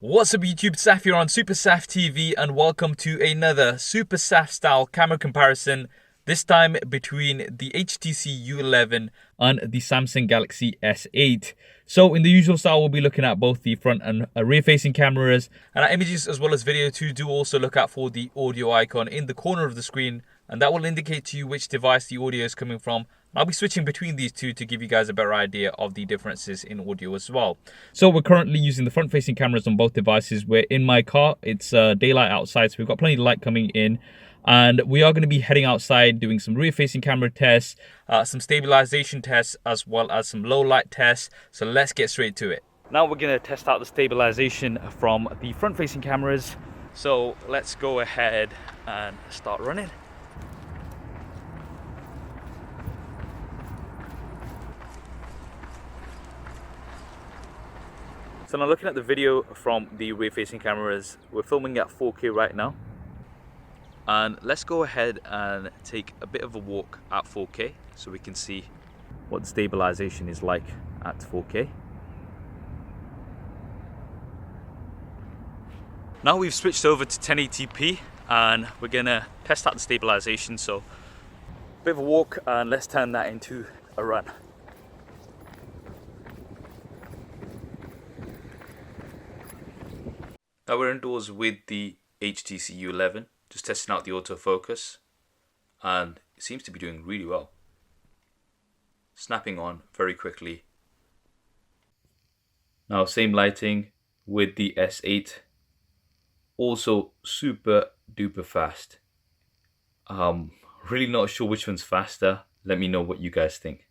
What's up YouTube, Saf here on Super Saf TV and welcome to another Super Saf style camera comparison, this time between the HTC U11 and the Samsung Galaxy S8. So in the usual style we'll be looking at both the front and rear facing cameras, and our images as well as video too. Do also look out for the audio icon in the corner of the screen, and that will indicate to you which device the audio is coming from. I'll be switching between these two to give you guys a better idea of the differences in audio as well. So we're currently using the front-facing cameras on both devices. We're in my car. It's daylight outside, so we've got plenty of light coming in. And we are going to be heading outside, doing some rear-facing camera tests, some stabilization tests, as well as some low-light tests. So let's get straight to it. Now we're going to test out the stabilization from the front-facing cameras. So let's go ahead and start running. So now looking at the video from the rear-facing cameras, we're filming at 4K right now. And let's go ahead and take a bit of a walk at 4K so we can see what the stabilization is like at 4K. Now we've switched over to 1080p and we're gonna test out the stabilization. So a bit of a walk and let's turn that into a run. Now we're indoors with the HTC U11, just testing out the autofocus, and it seems to be doing really well. Snapping on very quickly. Now same lighting with the S8, also super duper fast. Really not sure which one's faster. Let me know what you guys think.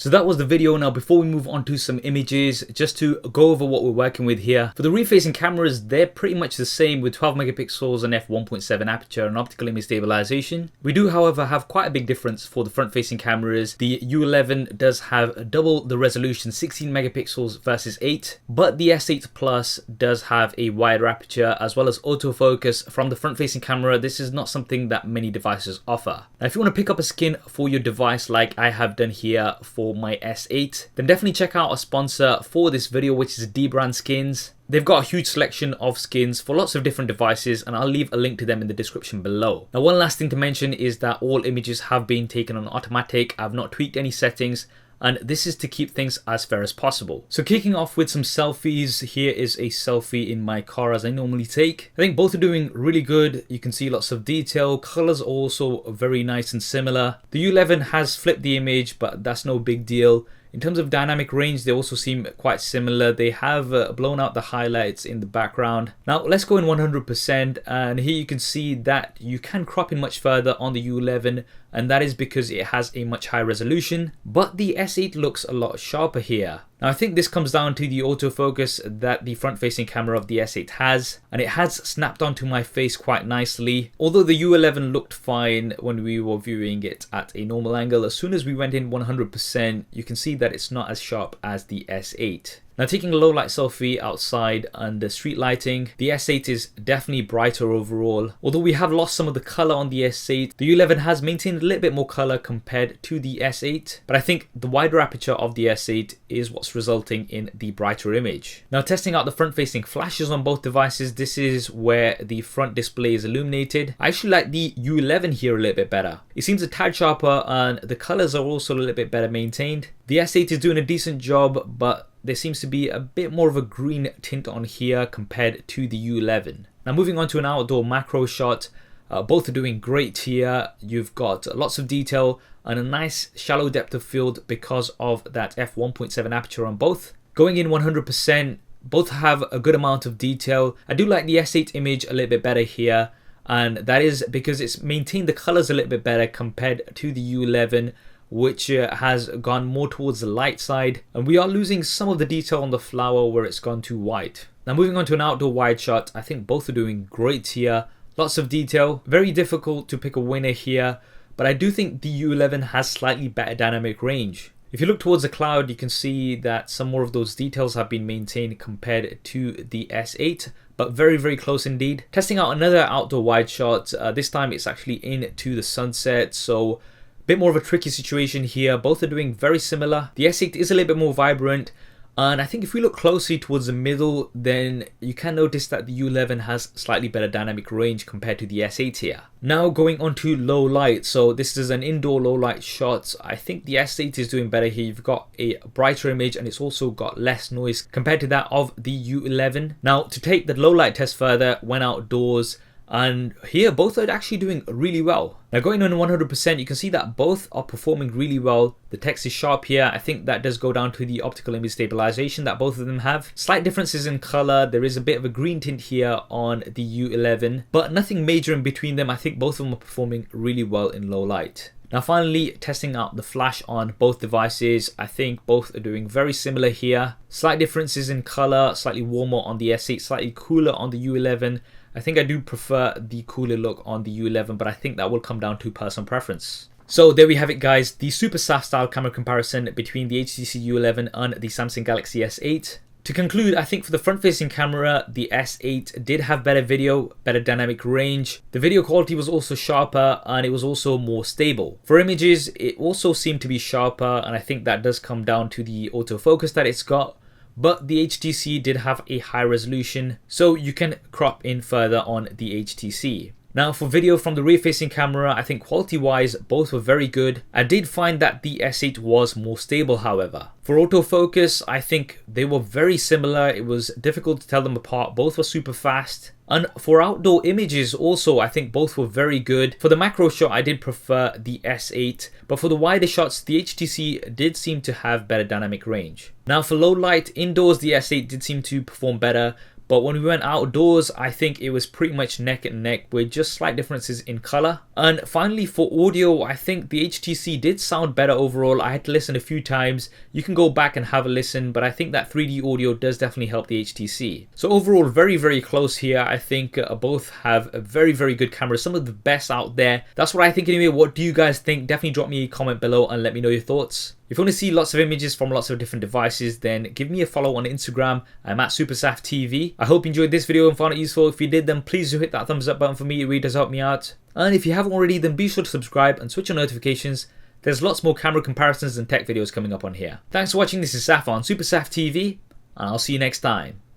So that was the video. Now before we move on to some images, just to go over what we're working with here. For the rear-facing cameras, they're pretty much the same with 12 megapixels and f1.7 aperture and optical image stabilization. We do however have quite a big difference for the front-facing cameras. The U11 does have double the resolution, 16 megapixels versus 8, but the S8 Plus does have a wider aperture as well as autofocus from the front-facing camera. This is not something that many devices offer. Now if you want to pick up a skin for your device like I have done here for my S8, then definitely check out a sponsor for this video, which is Dbrand Skins. They've got a huge selection of skins for lots of different devices, and I'll leave a link to them in the description below. Now one last thing to mention is that all images have been taken on automatic. I've not tweaked any settings, and this is to keep things as fair as possible. So kicking off with some selfies, here is a selfie in my car as I normally take. I think both are doing really good. You can see lots of detail, colors also very nice and similar. The U11 has flipped the image, but that's no big deal. In terms of dynamic range, they also seem quite similar. They have blown out the highlights in the background. Now let's go in 100%, and here you can see that you can crop in much further on the U11, and that is because it has a much higher resolution, but the S8 looks a lot sharper here. Now I think this comes down to the autofocus that the front-facing camera of the S8 has, and it has snapped onto my face quite nicely. Although the U11 looked fine when we were viewing it at a normal angle, as soon as we went in 100%, you can see that it's not as sharp as the S8. Now taking a low light selfie outside under street lighting, the S8 is definitely brighter overall. Although we have lost some of the color on the S8, the U11 has maintained a little bit more color compared to the S8, but I think the wider aperture of the S8 is what's resulting in the brighter image. Now testing out the front facing flashes on both devices, this is where the front display is illuminated. I actually like the U11 here a little bit better. It seems a tad sharper and the colors are also a little bit better maintained. The S8 is doing a decent job, but there seems to be a bit more of a green tint on here compared to the U11. Now moving on to an outdoor macro shot, both are doing great here. You've got lots of detail and a nice shallow depth of field because of that f1.7 aperture on both. Going in 100%, both have a good amount of detail. I do like the S8 image a little bit better here, and that is because it's maintained the colors a little bit better compared to the U11, which has gone more towards the light side, and we are losing some of the detail on the flower where it's gone too white. Now moving on to an outdoor wide shot, I think both are doing great here. Lots of detail, very difficult to pick a winner here, but I do think the U11 has slightly better dynamic range. If you look towards the cloud, you can see that some more of those details have been maintained compared to the S8, but very close indeed. Testing out another outdoor wide shot, this time it's actually into the sunset, so bit more of a tricky situation here. Both are doing very similar. The S8 is a little bit more vibrant, And I think if we look closely towards the middle, then you can notice that the U11 has slightly better dynamic range compared to the S8 here. Now going on to low light. So this is an indoor low light shot. I think the S8 is doing better here. You've got a brighter image and it's also got less noise compared to that of the U11. Now to take the low light test further, went outdoors, and here both are actually doing really well. Now going on 100%, you can see that both are performing really well. The text is sharp here. I think that does go down to the optical image stabilization that both of them have. Slight differences in color. There is a bit of a green tint here on the U11, but nothing major in between them. I think both of them are performing really well in low light. Now finally, testing out the flash on both devices. I think both are doing very similar here. Slight differences in color, slightly warmer on the S8, slightly cooler on the U11. I think I do prefer the cooler look on the U11, but I think that will come down to personal preference. So there we have it guys, the Super SAF style camera comparison between the HTC U11 and the Samsung Galaxy S8. To conclude, I think for the front-facing camera, the S8 did have better video, better dynamic range. The video quality was also sharper and it was also more stable. For images, it also seemed to be sharper, and I think that does come down to the autofocus that it's got. But the HTC did have a high resolution, so you can crop in further on the HTC. Now for video from the rear facing camera, I think quality wise both were very good. I did find that the S8 was more stable however. For autofocus, I think they were very similar. It was difficult to tell them apart. Both were super fast. And for outdoor images also, I think both were very good. For the macro shot, I did prefer the S8, but for the wider shots, the HTC did seem to have better dynamic range. Now for low light, indoors the S8 did seem to perform better, but when we went outdoors, I think it was pretty much neck and neck with just slight differences in color. And finally for audio, I think the HTC did sound better overall. I had to listen a few times. You can go back and have a listen, but I think that 3D audio does definitely help the HTC. So overall, very close here. I think both have a very good cameras, some of the best out there. That's what I think anyway. What do you guys think? Definitely drop me a comment below and let me know your thoughts. If you want to see lots of images from lots of different devices, then give me a follow on Instagram. I'm at SuperSAFTV. I hope you enjoyed this video and found it useful. If you did, then please do hit that thumbs up button for me. It really does help me out. And if you haven't already, then be sure to subscribe and switch on notifications. There's lots more camera comparisons and tech videos coming up on here. Thanks for watching. This is Saf on SuperSAFTV, and I'll see you next time.